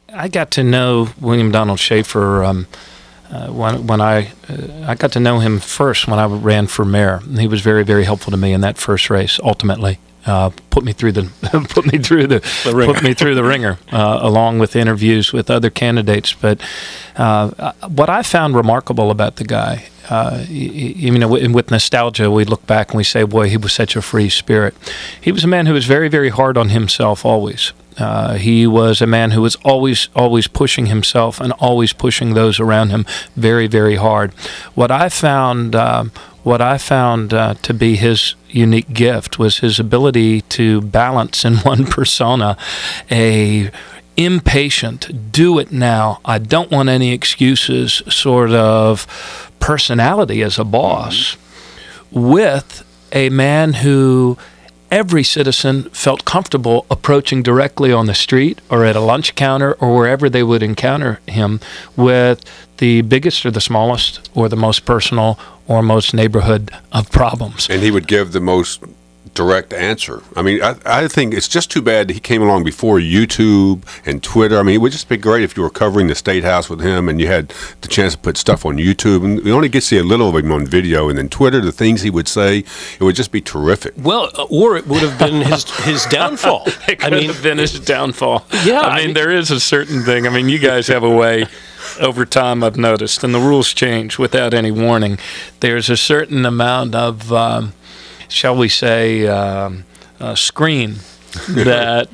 I got to know William Donald Schaefer when I got to know him first when I ran for mayor. He was very, very helpful to me in that first race. Ultimately, put me through the ringer, along with interviews with other candidates. But what I found remarkable about the guy, with nostalgia, we look back and we say, boy, he was such a free spirit. He was a man who was very, very hard on himself always. He was a man who was always pushing himself and always pushing those around him very, very hard. What I found to be his unique gift was his ability to balance in one persona a impatient, do it now, I don't want any excuses sort of personality as a boss, with a man who every citizen felt comfortable approaching directly on the street or at a lunch counter or wherever they would encounter him with the biggest or the smallest or the most personal or most neighborhood of problems. And he would give the most direct answer. I mean, I think it's just too bad he came along before YouTube and Twitter. I mean, it would just be great if you were covering the State House with him and you had the chance to put stuff on YouTube. And you only get to see a little of him on video. And then Twitter, the things he would say, it would just be terrific. Well, or it would have been his downfall. It could have been his downfall. Yeah. I mean, there is a certain thing. I mean, you guys have a way over time, I've noticed, and the rules change without any warning. There's a certain amount of shall we say, screen that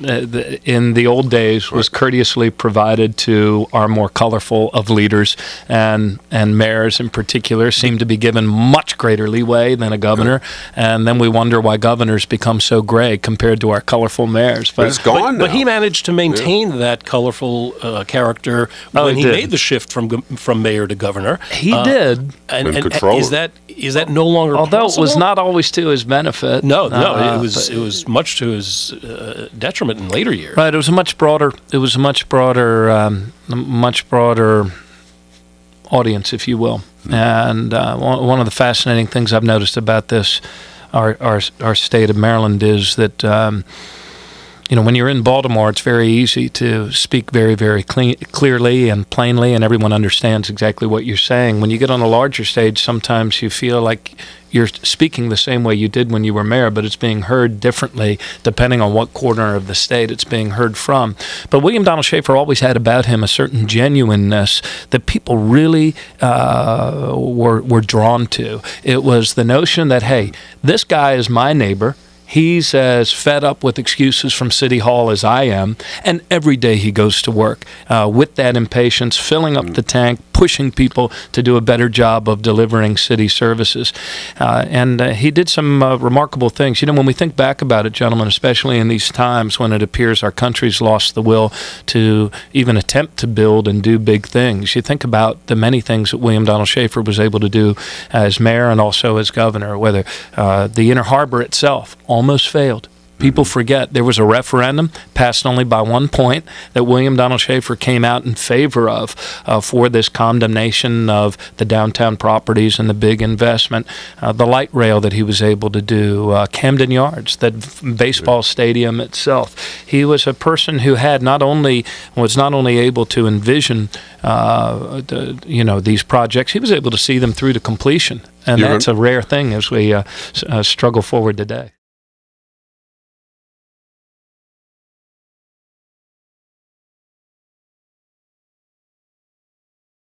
in the old days was courteously provided to our more colorful of leaders, and mayors in particular seem to be given much greater leeway than a governor, and then we wonder why governors become so gray compared to our colorful mayors. But it's gone now. But he managed to maintain that colorful character when he made the shift from mayor to governor. He did. And is that no longer although possible? It was not always to his benefit. No, it was much to his detriment in later years. Right, it was a much broader audience, if you will. And one of the fascinating things I've noticed about this, our state of Maryland, is that when you're in Baltimore, it's very easy to speak very, very clearly and plainly, and everyone understands exactly what you're saying. When you get on a larger stage, sometimes you feel like you're speaking the same way you did when you were mayor, but it's being heard differently depending on what corner of the state it's being heard from. But William Donald Schaefer always had about him a certain genuineness that people really were drawn to. It was the notion that, hey, this guy is my neighbor. He's as fed up with excuses from City Hall as I am, and every day he goes to work with that impatience, filling up the tank, pushing people to do a better job of delivering city services. And he did some remarkable things. When we think back about it, gentlemen, especially in these times when it appears our country's lost the will to even attempt to build and do big things, you think about the many things that William Donald Schaefer was able to do as mayor and also as governor, whether the Inner Harbor itself almost failed. People forget there was a referendum passed only by 1 point that William Donald Schaefer came out in favor of for this condemnation of the downtown properties and the big investment. The light rail that he was able to do, Camden Yards, that baseball stadium itself. He was a person who was not only able to envision these projects, he was able to see them through to completion, and that's a rare thing as we struggle forward today.